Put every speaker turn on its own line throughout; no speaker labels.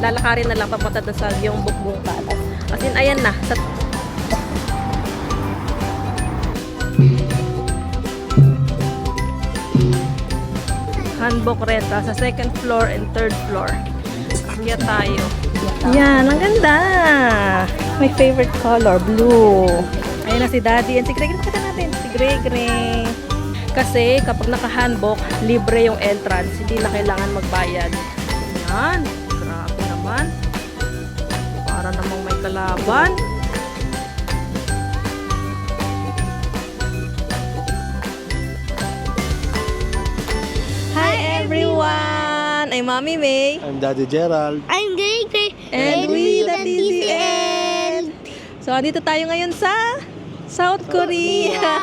lalakarin na lang papunta doon sa yung Bukbong Palace. As in, ayan na. Sa Hanbok Rental sa second floor and third floor. Kaya tayo. Yan, ang ganda! My favorite color, blue. Ayan na si Daddy and si Greg. Nakita natin, si Greg. Kasi kapag naka-hanbok, libre yung entrance. Hindi na kailangan magbayad. Yan. Grabe naman. Para namang may kalaban. Hi everyone! I'm Mommy May.
I'm Daddy Gerald.
I'm Greg.
And we the TCL. So, andito tayo ngayon sa South Korea.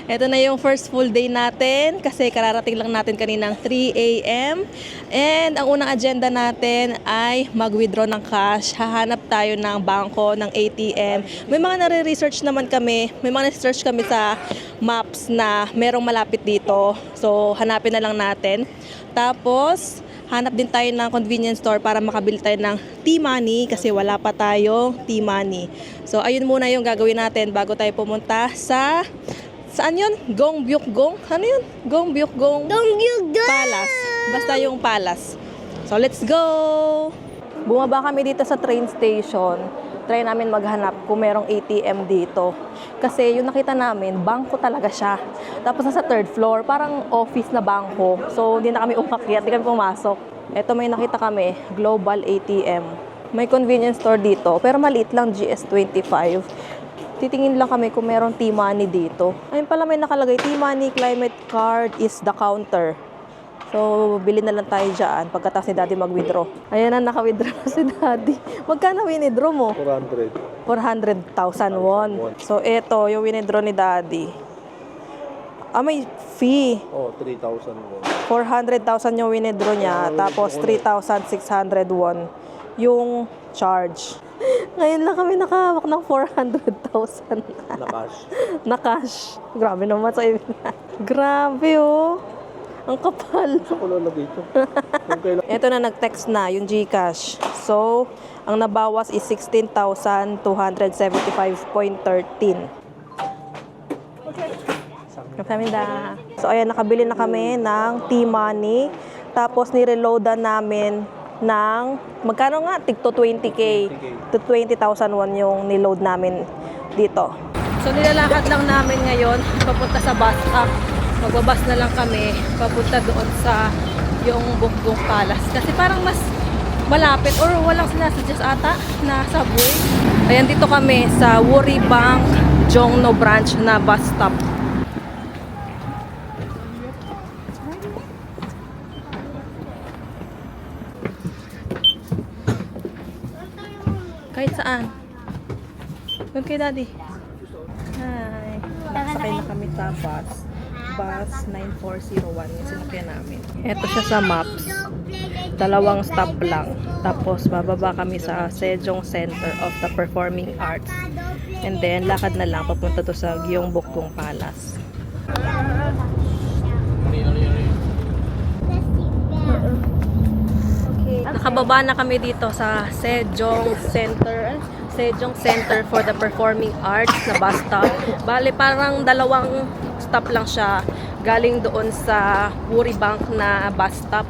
Ito na yung first full day natin kasi kararating lang natin kaninang 3 a.m. And ang unang agenda natin ay mag-withdraw ng cash. Hahanap tayo ng bangko, ng ATM. May mga nare-research naman kami. May mga nare-research kami sa maps na merong malapit dito. So, hanapin na lang natin. Tapos, hanap din tayo ng convenience store para makabili tayo ng T-Money kasi wala pa tayong T-Money. So, ayun muna yung gagawin natin bago tayo pumunta sa... Saan yun? Gyeongbokgung? Ano yun? Gyeongbokgung Palace. Basta yung palace. So, let's go! Bumaba kami dito sa train station. Try namin maghanap kung merong ATM dito. Kasi yung nakita namin, bangko talaga siya. Tapos nasa third floor, parang office na bangko. So, hindi na kami umakyat, hindi kami pumasok. Ito may nakita kami, Global ATM. May convenience store dito, pero maliit lang, GS25. Titingin lang kami kung merong T-Money dito. Ayun pala may nakalagay, T-Money Climate Card is the counter. So, bilhin na lang tayo dyan pagkatapos ni Daddy mag-withdraw. Ayan na, naka-withdraw na si Daddy. Magkano withdraw mo?
400.
400,000 won. So, ito, yung withdraw ni Daddy. Ah, may fee.
Oh, 3,000 won.
400,000 yung withdraw niya. Tapos, 3,600 won yung charge. Ngayon lang kami nakahawak ng 400,000.
Na cash.
Na cash. Grabe naman sa Grabe oh. Ang kapal.
Sa ko lalagay ito.
Ito na nag-text na yung GCash. So, ang nabawas is 16,275.13. Kamsahamnida. So, ayan, nakabili na kami ng T-Money. Tapos, nireloadan namin ng, magkano nga? Tigto 20K. To 20,000 won yung niload namin dito. So, nilalakad lang namin ngayon papunta sa bus stop. Magbabas na lang kami papunta doon sa yung Bukbong Palace. Kasi parang mas malapit or walang sinasuggest ata na subway. Ayan, dito kami sa Woribank Jongno branch na bus stop. Kahit saan. Doon kay Daddy. Hi. Nakasakay na kami sa bus. Bus 9401. Yung sinakyan namin. Ito siya sa maps. 2 stop lang. Tapos bababa kami sa Sejong Center of the Performing Arts. And then lakad na lang papunta to sa Gyeongbokgung Palace. Nakababa na kami dito sa Sejong Center for the Performing Arts na bus stop. Bale, parang 2 stop lang siya galing doon sa Woribank na bus stop.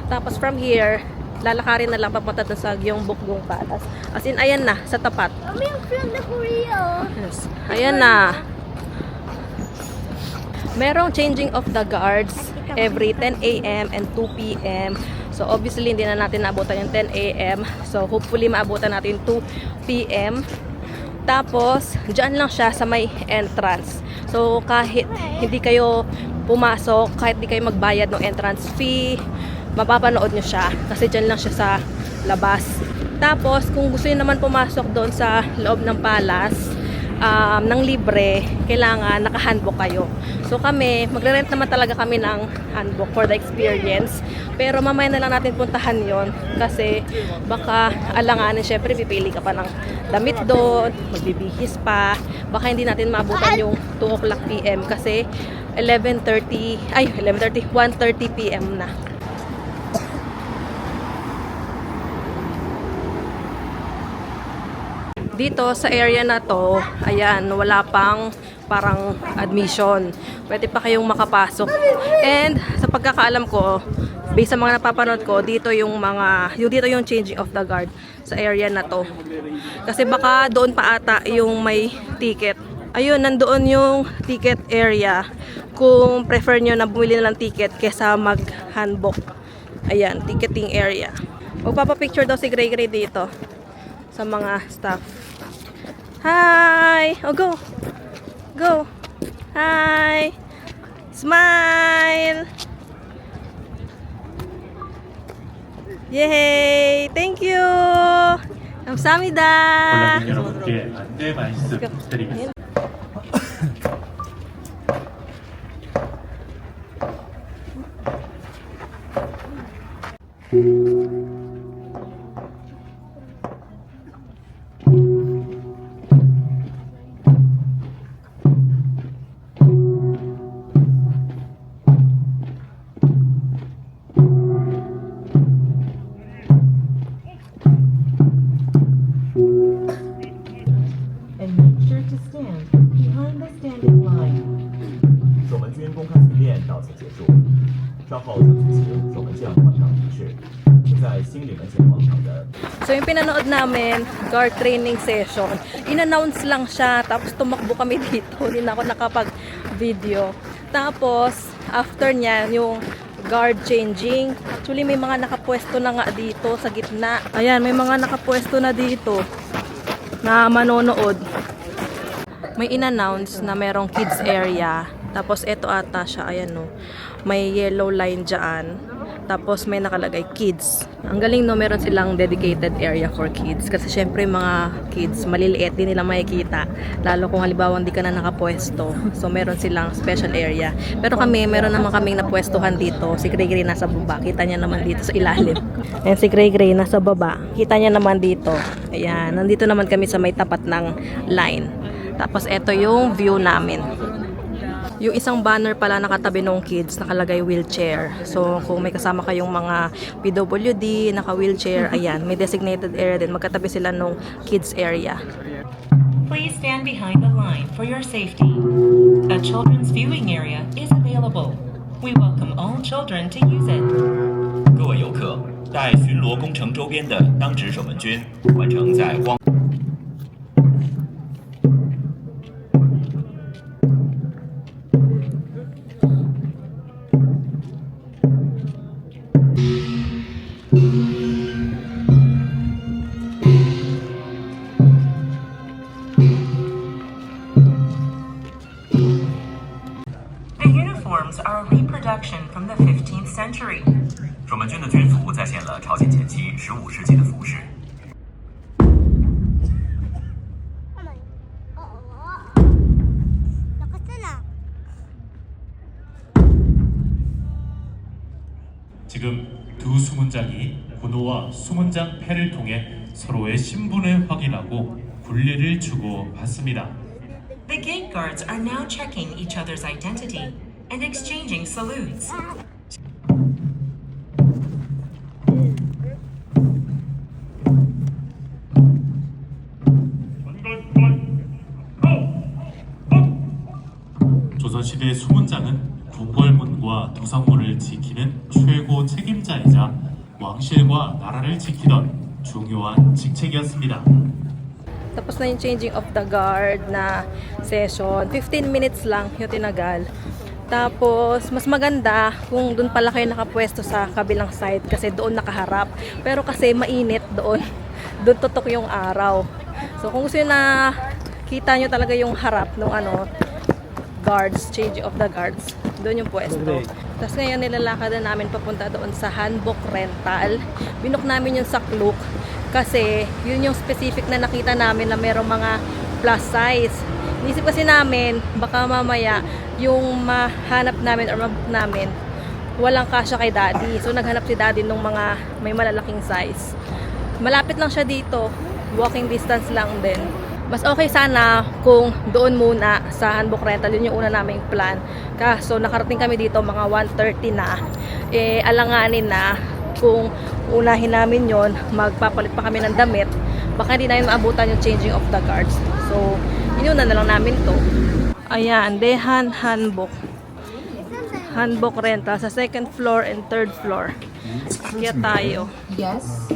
Tapos from here, lalakarin na lang papunta doon sa Gyeongbokgung Palace. As in, ayan na, sa tapat.
Kami from the Korea.
Yes. Ayan na. Merong changing of the guards every 10 a.m. and 2 p.m. So, obviously, hindi na natin naabutan yung 10 a.m. So, hopefully, maabutan natin 2 p.m. Tapos, dyan lang siya sa may entrance. So, kahit hindi kayo pumasok, kahit hindi kayo magbayad ng entrance fee, mapapanood nyo siya. Kasi dyan lang siya sa labas. Tapos, kung gusto nyo naman pumasok doon sa loob ng palace, ng libre, kailangan naka-handbook kayo. So kami, magre-rent naman talaga kami ng handbook for the experience. Pero mamaya na lang natin puntahan yon kasi baka alanganin, syempre pipili ka pa ng damit doon, magbibihis pa. Baka hindi natin maabutan yung 2 o'clock p.m. kasi 1:30 p.m. na. Dito sa area na to, ayan, wala pang parang admission. Pwede pa kayong makapasok. And sa pagkakaalam ko, based sa mga napapanood ko, dito yung changing of the guard sa area na to. Kasi baka doon pa ata yung may ticket. Ayun, nandoon yung ticket area. Kung prefer nyo na bumili na ng ticket kesa mag-handbook. Ayan, ticketing area. Magpapapicture daw si Gray Gray dito sa mga staff. Hi! Oh, go! Go! Hi! Smile! Yay! Thank you! 감사합니다.
관람객 여러분께 안내 말씀 드리겠습니다.
and make sure to stand behind the standing line.
守门军公开训练到此结束，稍后将举行守门将换岗仪式。请在新里门前广场的
So yung pinanood namin, guard training session, in-announce lang siya, tapos tumakbo kami dito, hindi na ako nakapag-video. Tapos, after niya, yung guard changing, actually may mga nakapwesto na nga dito sa gitna. Ayan, may mga nakapwesto na dito na manonood. May in-announce na merong kids area, tapos eto ata siya, ayan no, may yellow line dyan. Tapos may nakalagay kids. Ang galing no, meron silang dedicated area for kids. Kasi syempre mga kids, maliliit din nila makikita. Lalo kung halimbawa hindi ka na nakapwesto. So meron silang special area. Pero kami, meron naman kaming napwestuhan dito. Si Gray Gray nasa baba. Kita niya naman dito sa ilalim. Ayan si Gray Gray nasa baba. Kita niya naman dito. Ayan, nandito naman kami sa may tapat ng line. Tapos eto yung view namin. Yung isang banner pala nakatabi ng kids, nakalagay wheelchair. So, kung may kasama kayong mga PWD, naka-wheelchair, ayan, may designated area din. Magkatabi sila nung kids area.
Please stand behind the line for your safety. A children's viewing area is available. We welcome all children to use it.
各位游客，待巡逻工程周边的当值守门军完成在光。
The uniforms are a reproduction from the 15th century.
守门军的军服再现了朝鲜前期15世纪的服饰。
지금 두 수문장이 군호와 수문장 패를 통해 서로의 신분을 확인하고 군리를 주고받습니다.
The gate guards are now checking each other's identity and exchanging salutes.
조선시대 수문장은 궁궐문과 도성문을 지키는 최고 책임자이자 왕실과 나라를 지키던 중요한 직책이었습니다.
Tapos na yung changing of the guard na session. 15 minutes lang yung tinagal. Tapos, mas maganda kung doon pala kayo nakapwesto sa kabilang side kasi doon nakaharap. Pero kasi mainit doon. Doon tutok yung araw. So, kung gusto nyo na kita nyo talaga yung harap ng guards, change of the guards, doon yung pwesto. Tapos ngayon nilalakad na namin papunta doon sa handbook rental. Binook namin yung sa Klook kasi yun yung specific na nakita namin na merong mga plus size. Inisip kasi namin baka mamaya yung mahanap namin or mabook namin walang kasya kay daddy. So naghanap si daddy nung mga may malalaking size. Malapit lang siya dito. Walking distance lang din. Mas okay sana kung doon muna sa handbook rental. Yun yung una naming plan. Kaso nakarating kami dito mga 1:30 na. Alanganin na kung unahin namin yon, magpapalit pa kami ng damit. baka hindi namin maabutan yung changing of the guards. So, inuna na lang namin to. Ayan, Dehan Hanbok. Hanbok rental sa second floor and third floor. Kaya tayo.
Yes.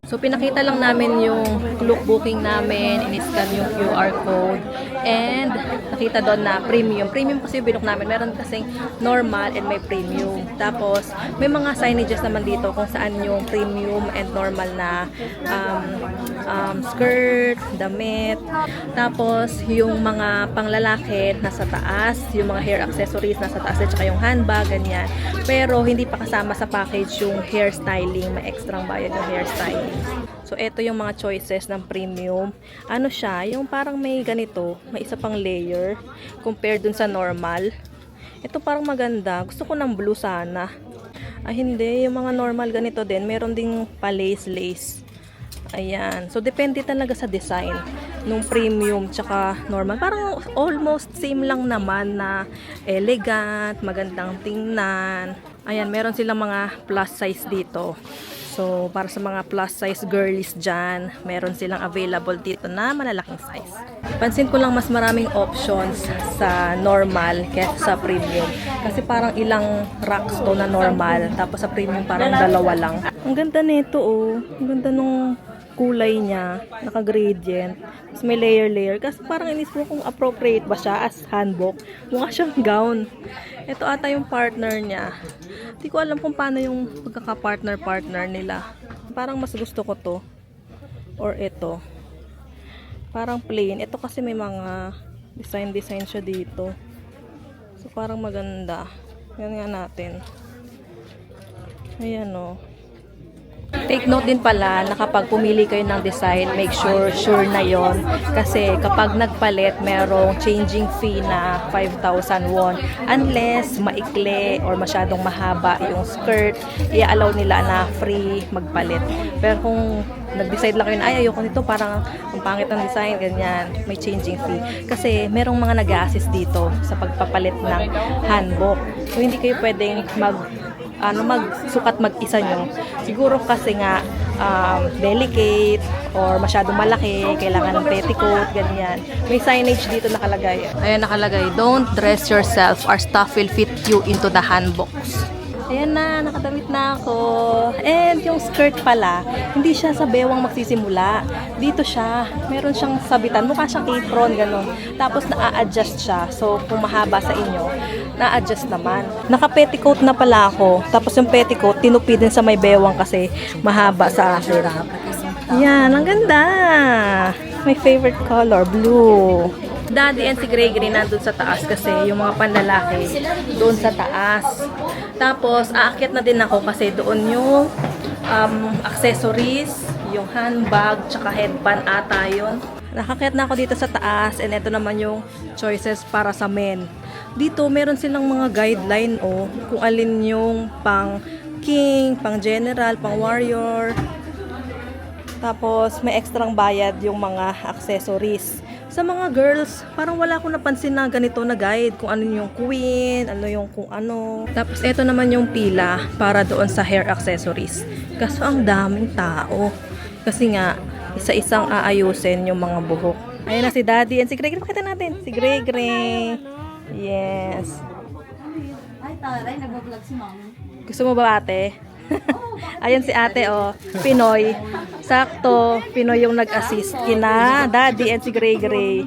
So, pinakita lang namin yung lookbooking namin, in-scan yung QR code, and nakita doon na premium. Premium kasi yung binook namin. Meron kasing normal and may premium. Tapos, may mga signages naman dito kung saan yung premium and normal na skirt, damit. Tapos, yung mga panglalaki nasa taas, yung mga hair accessories nasa taas, at saka yung handbag, ganyan. Pero, hindi pa kasama sa package yung hairstyling. May extrang bayad yung hairstyling. So, ito yung mga choices ng premium. Ano siya? Yung parang may ganito, may isa pang layer compared dun sa normal. Ito parang maganda. Gusto ko ng blue sana. Hindi. Yung mga normal ganito din. Meron ding pa-lace-lace. Ayan. So, depende talaga sa design nung premium tsaka normal. Parang almost same lang naman na elegant, magandang tingnan. Ayan, meron silang mga plus size dito. So, para sa mga plus size girlies dyan, meron silang available dito na malalaking size. Pansin ko lang mas maraming options sa normal kaysa sa premium. Kasi parang ilang racks to na normal, tapos sa premium parang dalawa lang. Ang ganda nito oh. Ang ganda nung kulay niya, naka-gradient. Tapos may layer-layer. Kasi parang inisip ko kung appropriate ba siya as hanbok. Mukha siyang gown. Ito ata yung partner niya. Hindi ko alam kung paano yung pagkaka-partner-partner nila. Parang mas gusto ko to. Or ito. Parang plain. Ito kasi may mga design siya dito. So parang maganda. Yan nga natin. Ayan o. Take note din pala na kapag pumili kayo ng design, make sure na yon. Kasi kapag nagpalit, merong changing fee na 5,000 won. Unless maikli or masyadong mahaba yung skirt, i-allow nila na free magpalit. Pero kung nag-decide lang kayo na, ay ayoko nito, parang ang pangit ng design, ganyan, may changing fee. Kasi merong mga nag-a-assist dito sa pagpapalit ng hanbok. So hindi kayo pwedeng magsukat mag-isa nyo. Siguro kasi nga delicate or masyadong malaki, kailangan ng petticoat, ganyan. May signage dito nakalagay. Ayan nakalagay, don't dress yourself, our stuff will fit you into the handbox. Ayan na, nakadamit na ako. And yung skirt pala, hindi siya sa bewang magsisimula. Dito siya, meron siyang sabitan. Mukha siyang apron, gano'n. Tapos na-adjust siya. So, kung mahaba sa inyo, na-adjust naman. Naka-petticoat na pala ako. Tapos yung petticoat, tinupi din sa may bewang kasi mahaba sa akin. Yan, ang ganda. My favorite color, blue. Daddy and si Gregory nandun sa taas kasi yung mga panlalaki doon sa taas. Tapos, aakyat na din ako kasi doon yung accessories, yung handbag, tsaka headband ata yun. Nakakyat na ako dito sa taas and ito naman yung choices para sa men. Dito, meron silang mga guideline kung alin yung pang king, pang general, pang warrior. Tapos, may ekstrang bayad yung mga accessories. Sa mga girls, parang wala akong napansin na ganito na guide. Kung ano yung queen, ano yung kung ano. Tapos, ito naman yung pila para doon sa hair accessories. Kaso, ang daming tao. Kasi nga, isa-isang aayusin yung mga buhok. Ayun na si Daddy and si Gregory. Pakita natin. Si Gregory. Yes.
Ay, taray, nag-vlog si Mami.
Gusto mo ba ate? Ayan si ate Pinoy. Sakto, Pinoy yung nag-assist kina Daddy and si Gregory.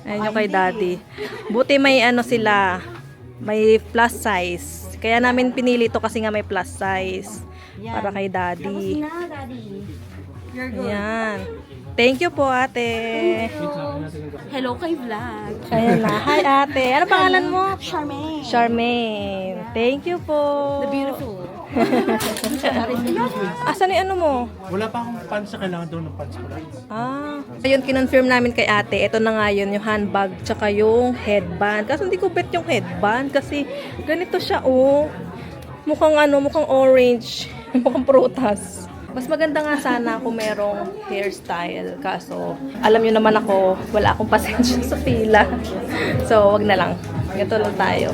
Ayun yung kay Daddy. Buti may sila, may plus size. Kaya namin pinili to kasi nga may plus size. Para kay Daddy. Ayan. Thank you po ate.
Hello kay vlog.
Ayan na. Hi ate. Ano pangalan mo?
Charmaine.
Charmaine. Thank you po.
The beautiful.
Asan yung ano mo?
Wala pa akong pants sa kailangan daw ng pants ko lang.
Ayun, kinonfirm namin kay ate. Ito na nga yun, yung handbag, tsaka yung headband. Kasi hindi ko bet yung headband kasi ganito siya, Mukhang mukhang orange. Mukhang prutas. Mas maganda nga sana kung merong hairstyle. Kaso, alam nyo naman ako, wala akong pasensya sa pila. So, wag na lang. Ganito lang tayo.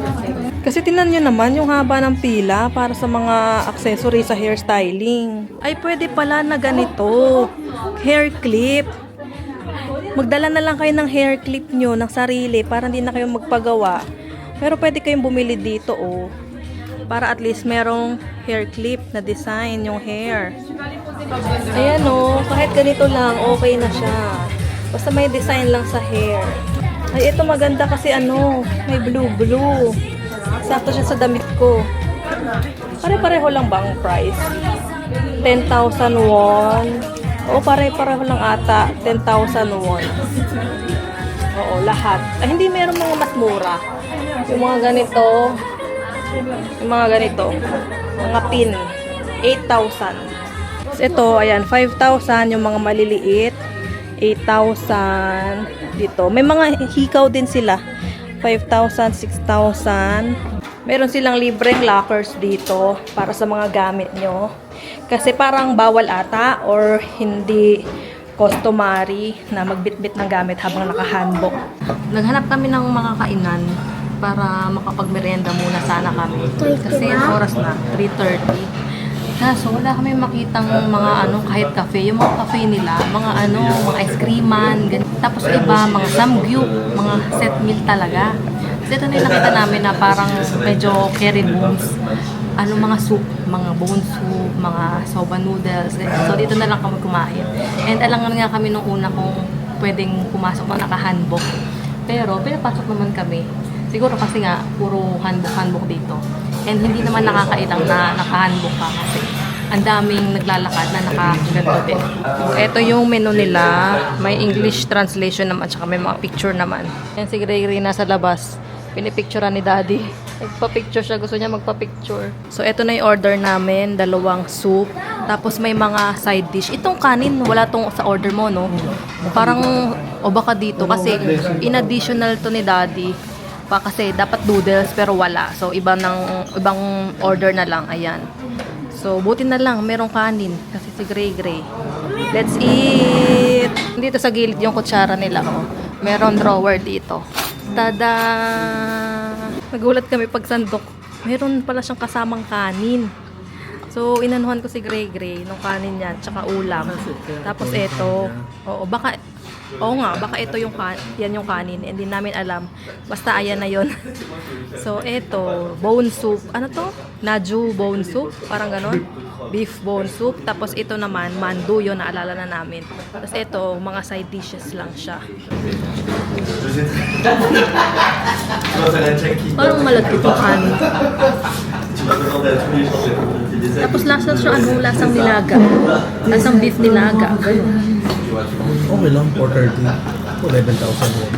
Kasi tinan nyo naman yung haba ng pila para sa mga accessory sa hairstyling. Ay, pwede pala na ganito. Hair clip. Magdala na lang kayo ng hair clip nyo ng sarili para hindi na kayo magpagawa. Pero pwede kayong bumili dito, oh. Para at least merong hair clip na design yung hair. Ayan, oh. Kahit ganito lang, okay na siya. Basta may design lang sa hair. Ay, ito maganda kasi ano, may blue-blue. Sakto siya sa damit ko. Pare-pareho lang ba ang price? 10,000 won. Oo, pare-pareho lang ata. 10,000 won. Oo, lahat. Ay, hindi meron mga mas mura. Yung mga ganito. Yung mga ganito. Mga pin. 8,000. So, ito, ayan, 5,000 yung mga maliliit. 8,000 dito. May mga hikaw din sila. 5,000, 6,000. Meron silang libreng lockers dito para sa mga gamit nyo. Kasi parang bawal ata or hindi customary na magbitbit ng gamit habang naka-handbook. Naghanap kami ng mga kainan para makapagmerienda muna sana kami. Kasi ang oras na, 3:30. Kaso wala kami makitang mga ano, kahit cafe. Yung mga cafe nila, mga ano, mga ice creaman, ganyan. Tapos iba, mga samgyup, mga set meal talaga. Kasi ito na yung nakita namin na parang medyo carry bones. Ano, mga soup, mga bone soup, mga soba noodles. So dito na lang kami kumain. And alangan nga kami nung una kung pwedeng pumasok na naka-handbook. Pero pinapasok naman kami. Siguro kasi nga, puro handbook dito. And hindi naman nakakailang na naka-handbook ka kasi ang daming naglalakad na nakaganto din. So, ito yung menu nila. May English translation naman, tsaka may mga picture naman. Yan si Gray nasa labas. Pinipicturean ni Daddy. Nagpa-picture siya. Gusto niya magpa-picture. So, ito na yung order namin. 2 soup. Tapos may mga side dish. Itong kanin, wala tong sa order mo, no? Parang, o baka dito. Kasi, in additional to ni Daddy. Kasi dapat noodles pero wala. So, ibang order na lang. Ayan. So, buti na lang. Merong kanin. Kasi si Gray. Let's eat! Dito sa gilid yung kutsara nila. Oh. Meron drawer dito. Tada! Nagulat kami pag sandok. Meron pala siyang kasamang kanin. So, inanuhan ko si Gray nung kanin niya. Tsaka ulam. Tapos ito. Oo, baka ito yung yan yung kanin. Hindi namin alam. Basta ayan na yon. So, ito, bone soup. Ano to? Naju bone soup. Parang ganon. Beef bone soup. Tapos ito naman, mandu. Yun, naalala na namin. Tapos ito, mga side dishes lang siya. Parang malagkit yung kanin. Tapos lasa siya, lasang nilaga. Lasang beef nilaga. Ganon.
Okay lang, 430. 11,000 won.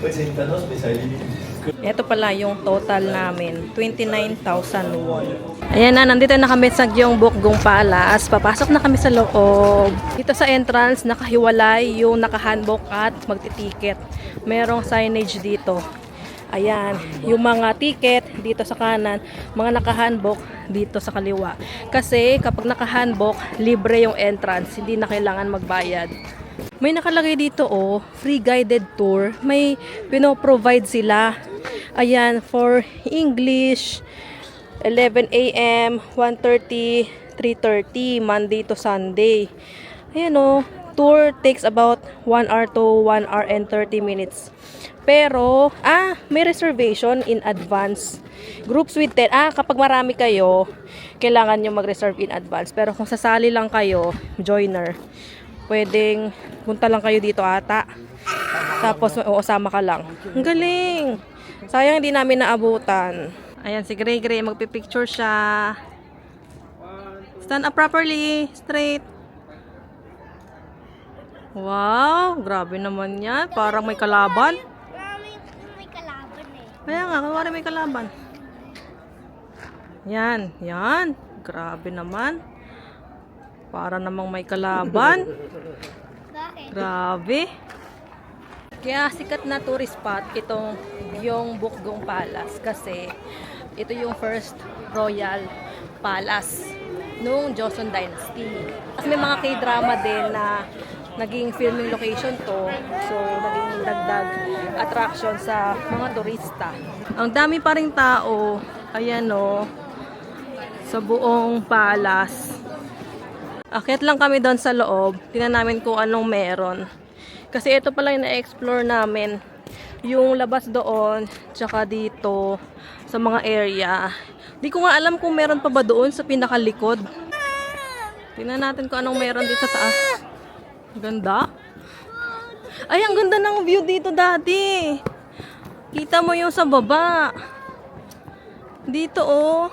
430.
Ito pala yung total namin, 29,000 won. Ayan na, nandito na kami sa Gyeongbokgung Palace. Papasok na kami sa loob. Dito sa entrance, nakahiwalay yung naka-handbook at magti-ticket. Merong signage dito. Ayan, yung mga ticket dito sa kanan, mga naka-handbook dito sa kaliwa. Kasi kapag naka-handbook, libre yung entrance, hindi na kailangan magbayad. May nakalagay dito, oh, free guided tour. May pino-provide sila. Ayan, for English, 11 a.m., 1:30, 3:30, Monday to Sunday. Ayan, oh, tour takes about 1 hour to 1 hour and 30 minutes. Pero, may reservation in advance. Groups with 10. Kapag marami kayo, kailangan nyo mag-reserve in advance. Pero kung sasali lang kayo, joiner, pwedeng punta lang kayo dito ata. Tapos, sama ka lang. Ang galing! Sayang hindi namin naabutan. Ayan, si Gray, magpipicture siya. Stand up properly. Straight. Wow! Grabe naman yan. Parang may kalaban.
May kalaban eh.
Kaya nga, kunwari may kalaban. Yan. Grabe naman. Para namang may kalaban.
Bakit?
Grabe. Kaya sikat na tourist spot itong Gyeongbokgung Palace kasi ito yung first royal palace nung Joseon Dynasty. Kasi may mga K-drama din na naging filming location to. So, naging dagdag attraction sa mga turista. Ang dami pa ring tao. Ayan o. Sa buong palace. Akit lang kami doon sa loob. Tingnan namin kung anong meron. Kasi ito pala yung na-explore namin. Yung labas doon, tsaka dito, sa mga area. Di ko nga alam kung meron pa ba doon sa pinakalikod. Tingnan natin kung anong meron dito sa taas. Ganda. Ay, ang ganda ng view dito, Daddy. Kita mo yung sa baba. Dito, oh.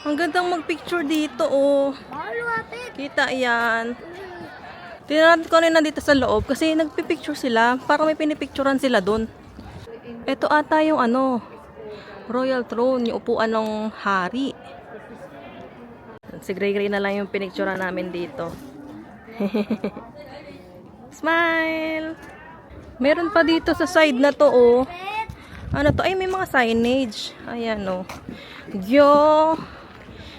Ang gandang magpicture dito, oh. Kita yan. Tingnan natin kung ano yung nandito sa loob. Kasi nagpipicture sila. Parang may pinipicturean sila dun. Ito ata yung ano, royal throne, yung upuan ng hari. Si Gray na lang yung pinicturean namin dito. Smile! Meron pa dito sa side na to, oh. Ano to? Ay, may mga signage. Ayan, oh.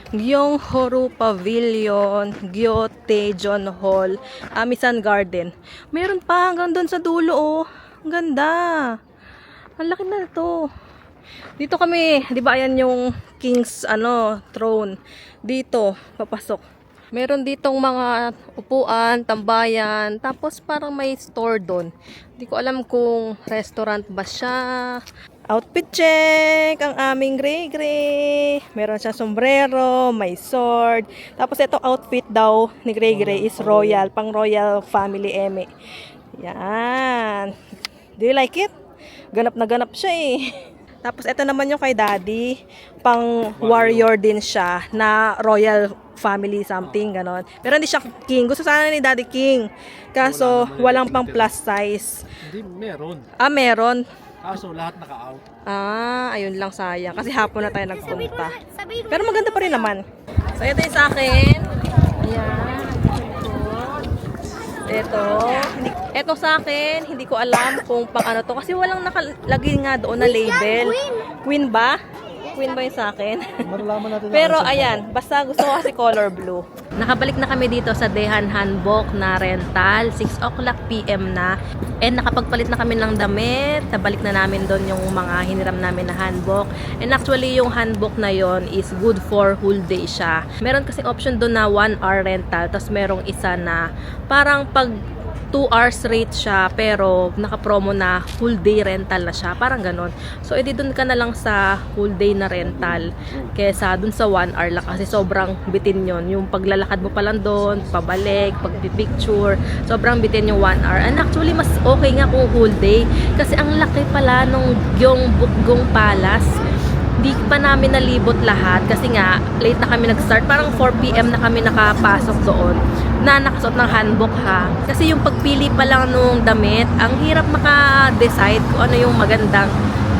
Gyeonghoru Pavilion, Gyeotaejeon Hall, Amisan Garden. Meron pa hanggang doon sa dulo, oh. Ang ganda. Ang laki na ito. Dito kami, 'di ba, ayan yung king's throne. Dito papasok. Meron ditong mga upuan, tambayan, tapos parang may store doon. Hindi ko alam kung restaurant ba siya. Outfit check! Ang aming Gray. Meron siyang sombrero, may sword. Tapos itong outfit daw ni Gray is royal, pang royal family eme. Yan. Do you like it? Ganap na ganap siya eh. Tapos ito naman yung kay Daddy, pang warrior din siya, na royal family something, ganon. Pero hindi siya king. Gusto sana ni Daddy king. Kaso walang pang plus size.
Hindi, meron.
Ah, meron.
Kaso lahat naka-out.
Ah, ayun lang, sayang. Kasi hapon na tayo nagpunta.
Sabi ko,
Pero maganda pa rin naman. So, ito yung sa akin. Ayan. Ito sa akin, hindi ko alam kung pang ano to. Kasi walang nakalagay nga doon na label. Queen ba? Queen ba yung sa akin?
Malalaman natin.
Pero ayan, basta gusto ko kasi color blue. Nakabalik na kami dito sa Daehan Hanbok na rental. 6 o'clock PM na. And nakapagpalit na kami ng damit. Nabalik na namin doon yung mga hiniram namin na hanbok. And actually yung hanbok na yon is good for whole day siya. Meron kasing option doon na 1 hour rental. Tapos merong isa na parang pag 2 hours rate siya, pero naka-promo na full day rental na siya. Parang ganon. So, edi dun ka na lang sa full day na rental kesa dun sa 1 hour lang kasi sobrang bitin yon. Yung paglalakad mo pa lang dun, pabalik, pagpipicture, sobrang bitin yung 1 hour. And actually, mas okay nga kung full day kasi ang laki pala nung Gyeongbokgung Palace. Di pa namin nalibot lahat kasi nga, late na kami nag-start. Parang 4 PM na kami nakapasok doon na nakasuot ng hanbok ha. Kasi yung pagpili pa lang nung damit, ang hirap maka-decide kung ano yung magandang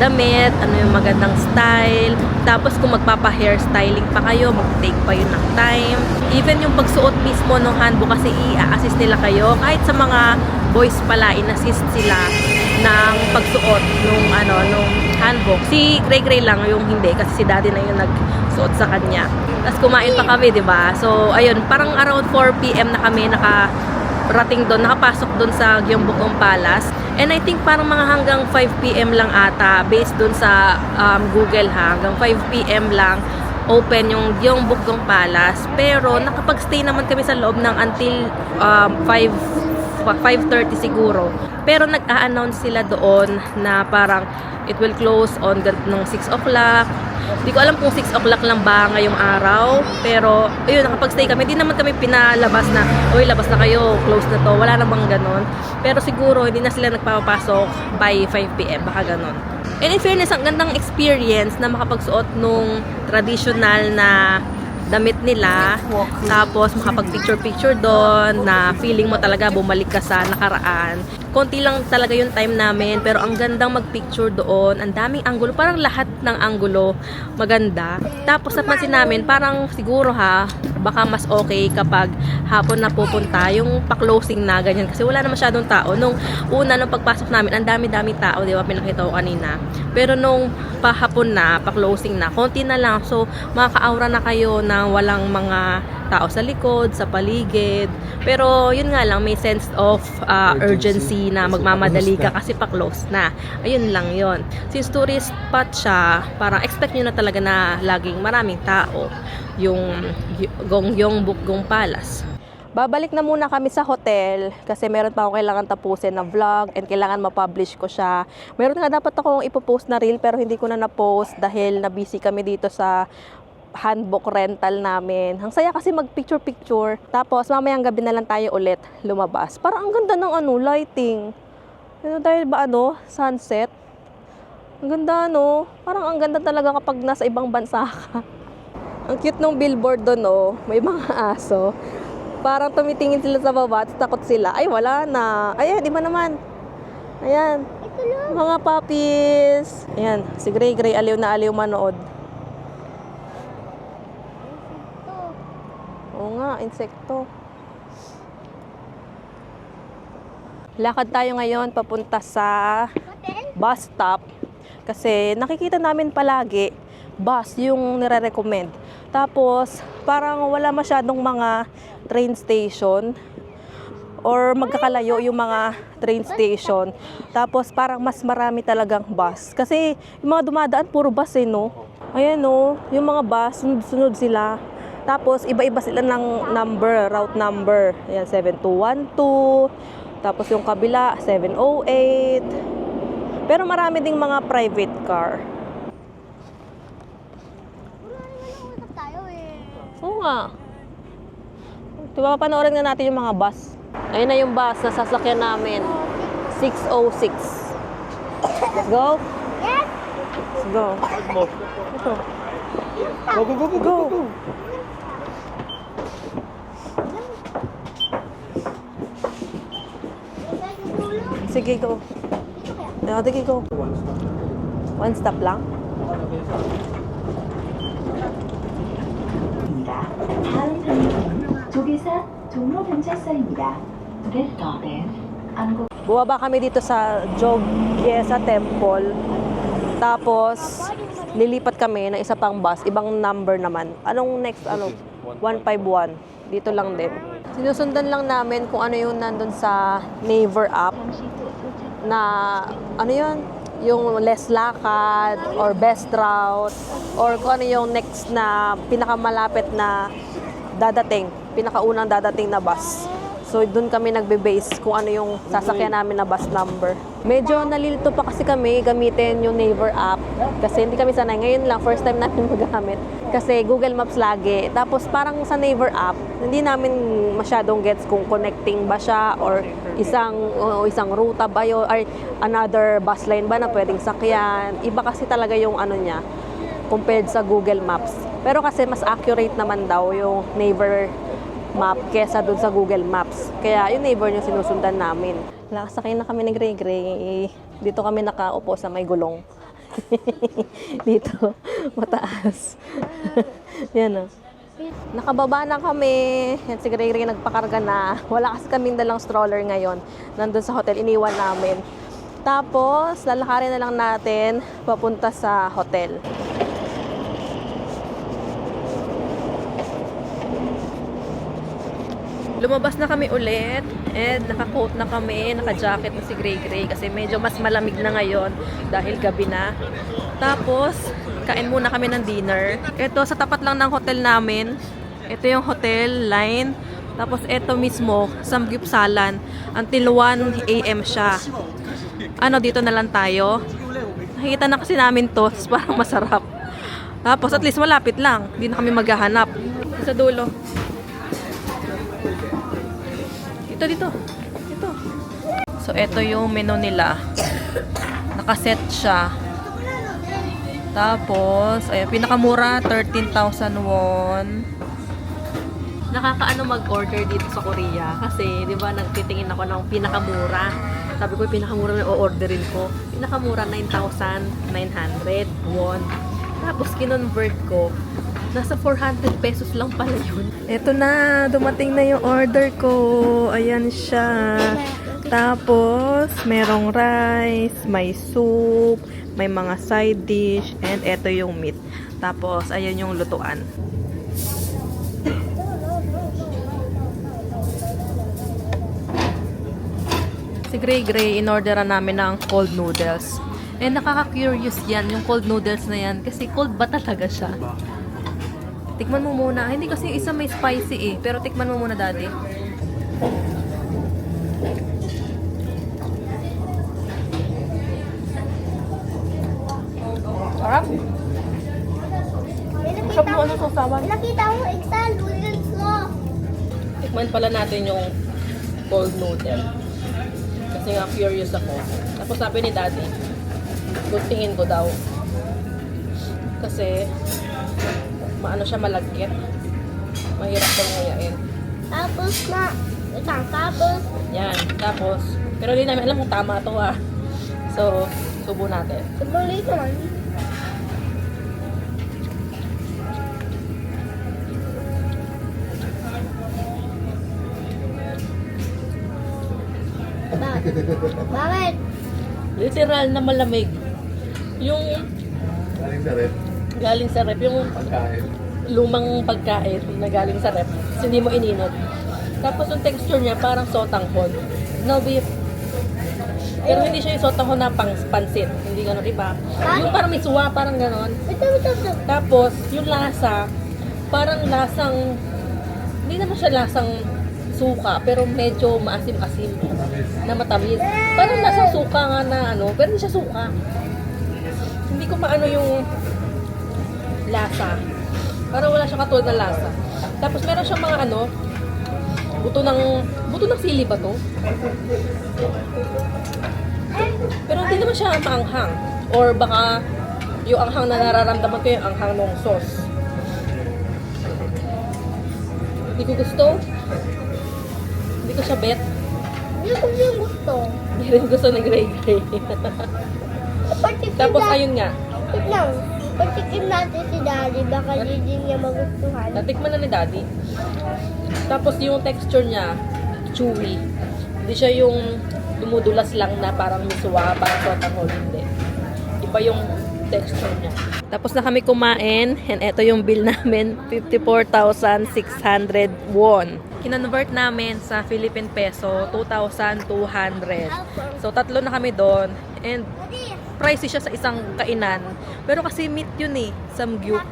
damit, ano yung magandang style. Tapos kung magpapa-hairstyling pa kayo, mag-take pa yun ng time. Even yung pagsuot mismo ng hanbok kasi i-assist nila kayo. Kahit sa mga boys pala, in-assist sila ng pagsuot nung hanbok. Si Gray lang yung hindi kasi si Daddy na yung nagsuot sa kanya. Tapos kumain pa kami, 'di ba? So ayun, parang around 4 PM na kami nakarating doon, nakapasok doon sa Gyeongbokgung Palace. And I think parang mga hanggang 5 PM lang ata based doon sa Google ha. Hanggang 5 PM lang open yung Gyeongbokgung Palace. Pero nakapag-stay naman kami sa loob ng until 5:30 siguro. Pero nag-a-announce sila doon na parang it will close on ng 6 o'clock. Hindi ko alam kung 6 o'clock lang ba ngayong araw. Pero, ayun, nakapag-stay kami. Hindi naman kami pinalabas na, uy, labas na kayo, close na to. Wala namang ganon. Pero siguro, hindi na sila nagpapapasok by 5 PM. Baka ganon. And in fairness, ang gandang experience na makapagsuot nung traditional na damit nila, tapos makapag-picture-picture doon na feeling mo talaga bumalik ka sa nakaraan. Konti lang talaga yung time namin, pero ang gandang mag-picture doon, ang daming anggulo, parang lahat ng anggulo maganda. Tapos napansin namin, parang siguro baka mas okay kapag hapon na pupunta, yung pa-closing na ganyan, kasi wala na masyadong tao. Nung una, nung pagpasok namin, ang dami-dami tao, di ba, pinakita ko kanina. Pero nung pahapon na, pa-closing na, konti na lang. So, makaka-aura na kayo na walang mga tao sa likod, sa paligid. Pero yun nga lang, may sense of urgency na magmamadali ka kasi pa-close na. Ayun lang yon. Since tourist spot siya, parang expect nyo na talaga na laging maraming tao. Yung Gyeongbokgung Palace. Babalik na muna kami sa hotel kasi meron pa akong kailangan tapusin na vlog and kailangan ma-publish ko siya. Meron nga dapat akong ipopost na reel pero hindi ko na na-post dahil na-busy kami dito sa handbook rental namin. Ang saya kasi mag-picture-picture. Tapos mamayang gabi na lang tayo ulit lumabas. Parang ang ganda ng lighting. Dahil ba sunset? Ang ganda Parang ang ganda talaga kapag nasa ibang bansa ka. Ang cute ng billboard doon may mga aso. Parang tumitingin sila sa baba at takot sila. Ay, wala na. Ayan, iba naman. Ayan. Mga puppies. Ayan, si Gray aliw na aliw manood. Oo nga, insekto. Lakad tayo ngayon papunta sa bus stop. Kasi nakikita namin palagi bus yung nire-recommend. Tapos, parang wala masyadong mga train station or magkakalayo yung mga train station. Tapos, parang mas marami talagang bus. Kasi, yung mga dumadaan, puro bus Ayan yung mga bus, sunod-sunod sila. Tapos, iba-iba sila ng route number. Ayan, 7212. Tapos, yung kabila, 708. Pero marami ding mga private car. Oo nga. Diba, panoorin na natin yung mga bus. Ayun na yung bus na sasakyan namin. 606. Let's go?
Yes!
Let's go. Ito. Go. Sige, go. Sige, go. One stop lang.
다음 정류장은 조계사 종로경찰서입니다. This stop is 안국.
Bumaba kami dito sa Jogyesa Temple. Tapos, lilipat kami ng isa pang bus. Ibang number naman. Anong next? 151. Dito lang din. Sinusundan lang namin kung ano yung nandun sa Naver app. Na, yung less lakad or best route or kung ano yung next na pinakamalapit na pinakaunang dadating na bus. So, doon kami nagbe-base kung ano yung sasakyan namin na bus number. Medyo nalilito pa kasi kami gamitin yung Naver app kasi hindi kami sanay. Ngayon lang, first time namin magamit. Kasi Google Maps lagi. Tapos parang sa Naver app, hindi namin masyadong gets kung connecting ba siya or isang ruta ba yun or another bus line ba na pwedeng sakyan. Iba kasi talaga yung niya compared sa Google Maps. Pero kasi mas accurate naman daw yung Naver map kesa dun sa Google Maps. Kaya yung Naver yung sinusundan namin. Nakasakay na kami ng Gray. Dito kami nakaupo sa may gulong. Dito, mataas. Yan Nakababa na kami. Yan si Gray nagpakarga na. Wala kasi kami dalang stroller ngayon. Nandun sa hotel, iniwan namin. Tapos, lalakarin na lang natin papunta sa hotel. Lumabas na kami ulit and naka-coat na kami, naka-jacket na si Gray kasi medyo mas malamig na ngayon dahil gabi na. Tapos, kain muna kami ng dinner. Ito, sa tapat lang ng hotel namin. Ito yung hotel line. Tapos, ito mismo, Samgyupsalan. Until 1 AM siya. Dito na lang tayo. Nakikita na kasi namin to, parang masarap. Tapos, at least malapit lang. Hindi na kami maghahanap. Sa dulo. Dito. So, ito yung menu nila. Nakaset siya. Tapos, ayun, pinakamura, 13,000 won. Nakakaano mag-order dito sa Korea. Kasi, di ba, nagtitingin ako ng pinakamura. Sabi ko, yung pinakamura na o-orderin ko. Pinakamura, 9,900 won. Tapos, kinonvert ko. Nasa 400 pesos lang pala yun. Ito na, dumating na yung order ko. Ayan siya. Tapos, merong rice, may soup, may mga side dish, and ito yung meat. Tapos, ayan yung lutuan. Si Gray, in-orderan namin ng cold noodles. Eh, nakaka-curious yan, yung cold noodles na yan. Kasi cold ba talaga siya? Tikman mo muna. Hindi kasi isa may spicy eh. Pero tikman mo muna, Daddy. Sarap. Sarap mo ano sa sawan.
Nakita ko extra noodles ko.
Tikman pala natin yung cold noodle. Kasi nga curious ako. Tapos sabi ni Daddy, tingin ko daw. Kasi maano siya malagkit. Mahirap daw ngayain.
Tapos tapos.
Yan. Tapos, pero hindi namin alam kung tama to ha. So, subo natin.
Sabali naman. Bakit?
Literal na malamig. Yung
Galing sa rep.
galing sa rep, yung
Pagkain.
lumang pagkain na galing sa rep. Kasi hindi mo ininot. Tapos yung texture niya parang sotanghon. No beef. Pero hindi siya yung sotanghon na pansit. Hindi gano'n, diba? Yung parang may suwa, parang gano'n.
Ito.
Tapos, yung lasa, parang lasang, hindi naman siya lasang suka, pero medyo maasim-asim na matamis. Parang lasang suka nga na ano, pero hindi siya suka. Hindi ko maano yung lasa. Parang wala siya katulad na lasa. Tapos meron siyang mga ano, buto ng sili ba to? Pero hindi naman siya maanghang. Or baka yung anghang na nararamdaman ko yung anghang ng sauce. Hindi ko gusto. Hindi ko siya bet.
Hindi ko yung gusto.
Hindi rin gusto ng Gray. Tapos ayun nga.
Tignan. Patikim natin si Daddy. Baka hindi niya magustuhan.
Natikman na ni Daddy. Tapos yung texture niya, chewy. Hindi siya yung dumudulas lang na parang miswa, parang sotanghon. Hindi. Iba yung texture niya. Tapos na kami kumain, and ito yung bill namin, 54,600 won. Kinonvert namin sa Philippine peso, 2,200. So, tatlo na kami doon. And, pricey siya sa isang kainan. Pero kasi meat yun eh, samgyup.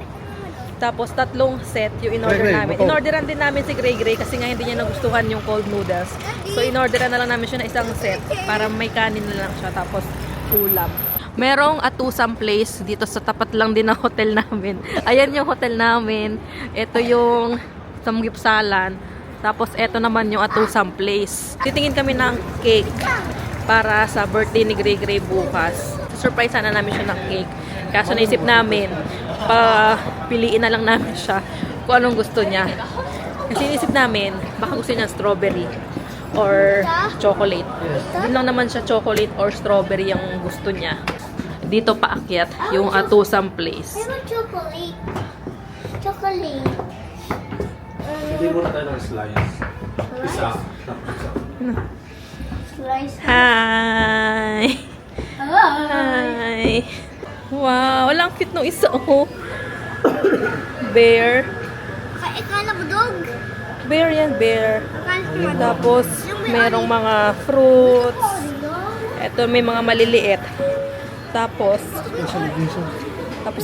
Tapos, tatlong set yung in-order namin. In-orderan din namin si Gray kasi nga hindi niya nagustuhan yung cold noodles. So, in-orderan na lang namin siya na isang set para may kanin na lang siya. Tapos, ulam. Merong atusang place dito sa tapat lang din ng hotel namin. Ayan yung hotel namin. Ito yung samgyupsalan. Tapos, ito naman yung atusang place. Titingin kami ng cake para sa birthday ni Gray bukas. Surprise sana namin siya ng cake. Kaso naisip namin, piliin na lang namin siya kung anong gusto niya. Kasi naisip namin, baka gusto niya strawberry or chocolate. Hindi lang naman siya chocolate or strawberry yung gusto niya. Dito paakyat yung atusang place.
Pero chocolate. Chocolate.
Hindi muna tayo ng slice. Isa.
Slice.
Hi! Hi! Wow! Walang cute nung isa, oh. Bear.
Akala ko dog.
Bear yan, bear.
Akala ko dog.
Tapos, merong mga fruits. Ito, may mga maliliit. Tapos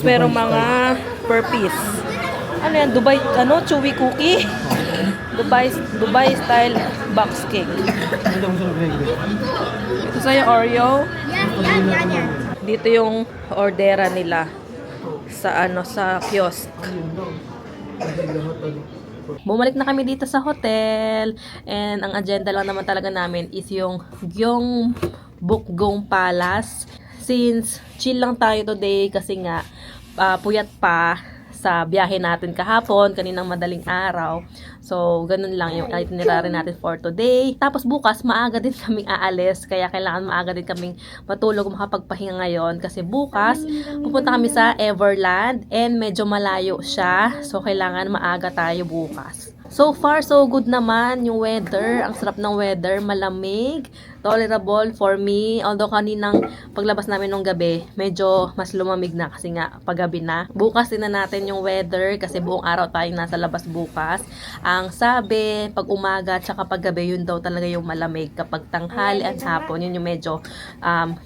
merong mga per piece. Ano yan? Dubai, chewy cookie? Dubai style box cake. Ito sa'yo, Oreo.
Yan.
Dito yung ordera nila sa sa kiosk. Bumalik na kami dito sa hotel, and ang agenda lang naman talaga namin is yung Gyeongbokgung Palace. Since chill lang tayo today kasi nga puyat pa sa biyahe natin kahapon, kaninang madaling araw. So, ganun lang yung itinerary natin for today. Tapos bukas, maaga din kaming aalis. Kaya kailangan maaga din kaming matulog, makapagpahinga ngayon. Kasi bukas, pupunta kami sa Everland and medyo malayo siya. So, kailangan maaga tayo bukas. So far, so good naman yung weather. Ang sarap ng weather, malamig, tolerable for me. Although kaninang paglabas namin nung gabi, medyo mas lumamig na kasi nga paggabi na. Bukas din na natin yung weather kasi buong araw tayong nasa labas bukas. Ang sabi, pag umaga at saka paggabi, yun daw talaga yung malamig. Kapag tanghali at hapon, yun yung medyo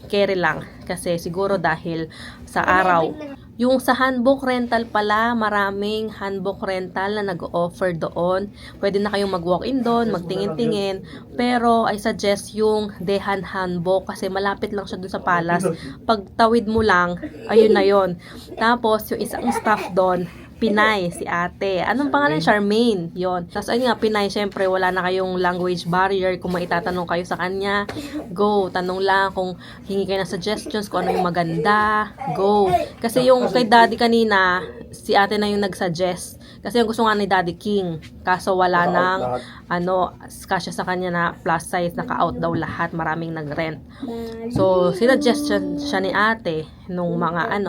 carry lang. Kasi siguro dahil sa araw. Yung sa handbook rental pala, maraming handbook rental na nag-offer doon. Pwede na kayong mag-walk-in doon, magtingin-tingin. Pero I suggest yung Dehan handbook kasi malapit lang siya doon sa palace. Pag tawid mo lang, ayun na yun. Tapos yung isang staff doon, Pinay, si ate. Anong pangalan? Charmaine. Yon. Tapos ayun nga, Pinay, syempre wala na kayong language barrier. Kung maitatanong kayo sa kanya, go. Tanong lang kung hingi kayo ng suggestions, kung ano yung maganda, go. Kasi yung kay daddy kanina, si ate na yung nag-suggest. Kasi yung gusto nga ni Daddy King. Kaso wala nang, kasya sa kanya na plus size, naka-out daw lahat. Maraming nag-rent. So, sinuggest siya ni ate nung mga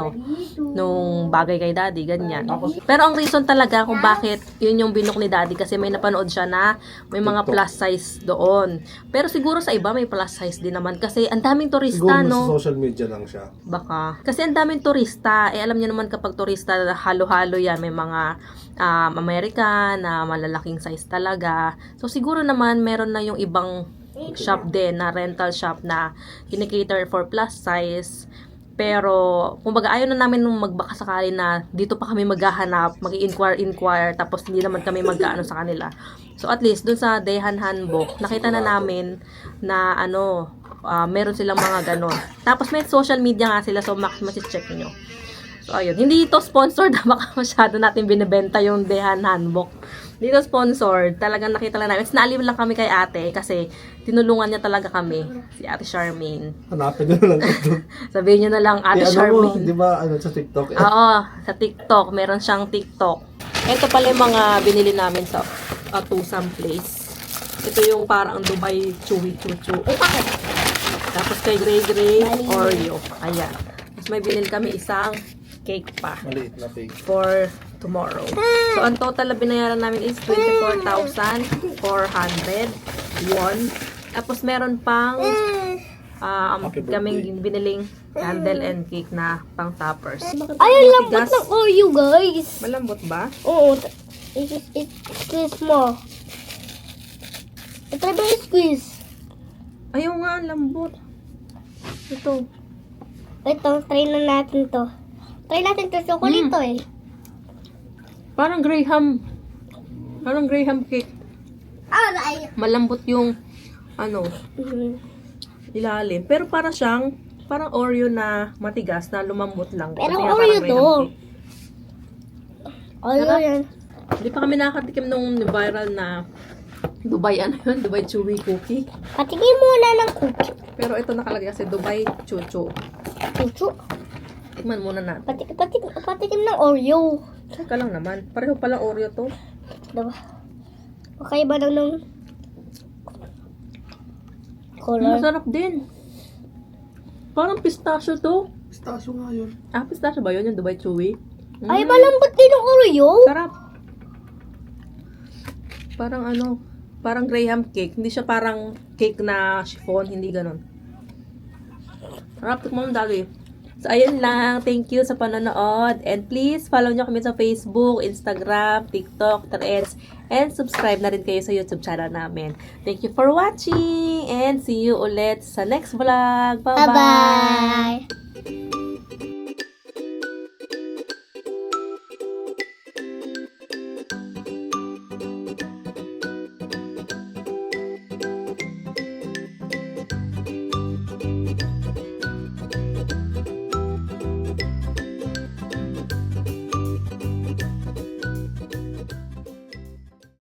nung bagay kay daddy, ganyan. Pero ang reason talaga kung bakit yun yung binook ni daddy kasi may napanood siya na may mga plus size doon. Pero siguro sa iba may plus size din naman kasi ang daming turista,
Siguro
no?
sa social media lang siya.
Baka. Kasi ang daming turista. Alam niyo naman kapag turista, halo-halo yan. May mga American na malalaking size talaga. So, siguro naman meron na yung ibang shop din na rental shop na kinikater for plus size. Pero, kumbaga, ayaw na namin nung magbaka sakali na dito pa kami maghahanap, mag-i-inquire, tapos hindi naman kami magkaano sa kanila. So, at least, dun sa Dehan Handbook, nakita na namin na meron silang mga ganon. Tapos, may social media nga sila, so mas-check nyo. So, ayun. Hindi ito sponsored, baka masyado natin binibenta yung Dehan Handbook. Hindi ito sponsored. Talagang nakita lang namin. Naaliw lang kami kay ate kasi tinulungan niya talaga kami. Si ate Charmaine.
Hanapin nyo lang ito.
Sabihin niyo na lang ate Charmaine.
Di ba, sa TikTok?
Oo, sa TikTok. Meron siyang TikTok. Ito pala yung mga binili namin sa Tusam Place. Ito yung parang Dubai Chewy Chuchu. Tapos kay Gray Oreo. Ayan. Tapos may binili kami isang cake pa.
Maliit na fake.
For tomorrow. So, ang total na binayaran namin is 24,400 won. Tapos, meron pang kaming biniling candle and cake na pang toppers.
Ay, ang lambot ng Oreo, guys.
Malambot ba?
Oo. Squeeze mo. Try mo i-squeeze.
Ayaw nga, ang lambot. Ito.
Ito, try na natin to. Try natin to. Chocolate to eh.
Parang Graham cake.
Aray!
Malambot yung ilalim. Pero parang Oreo na matigas na lumambot lang.
Pero
Kaya
Oreo
parang
to.
Graham cake.
Oreo
Sarap.
yan.
Hindi pa kami nakatikim nung viral na Dubai Dubai Chewy cookie.
Patikin muna ng cookie.
Pero ito nakalagay kasi Dubai Chuchu.
Chuchu.
Tikman muna natin.
Patikim ng Oreo.
Teka lang naman. Pareho palang Oreo to.
Diba? Okay ba daw ng color?
Masarap din. Parang pistachio to.
Pistachio nga yun.
Pistachio ba yun? Yung Dubai Chewy?
Ay, malambot din ng Oreo.
Sarap. Parang parang Graham cake. Hindi siya parang cake na chiffon. Hindi ganun. Sarap. Tikman mo dali. So, ayun lang. Thank you sa panonood. And please, follow nyo kami sa Facebook, Instagram, TikTok, Threads, and subscribe na rin kayo sa YouTube channel namin. Thank you for watching, and see you ulit sa next vlog. Bye-bye!
Bye-bye!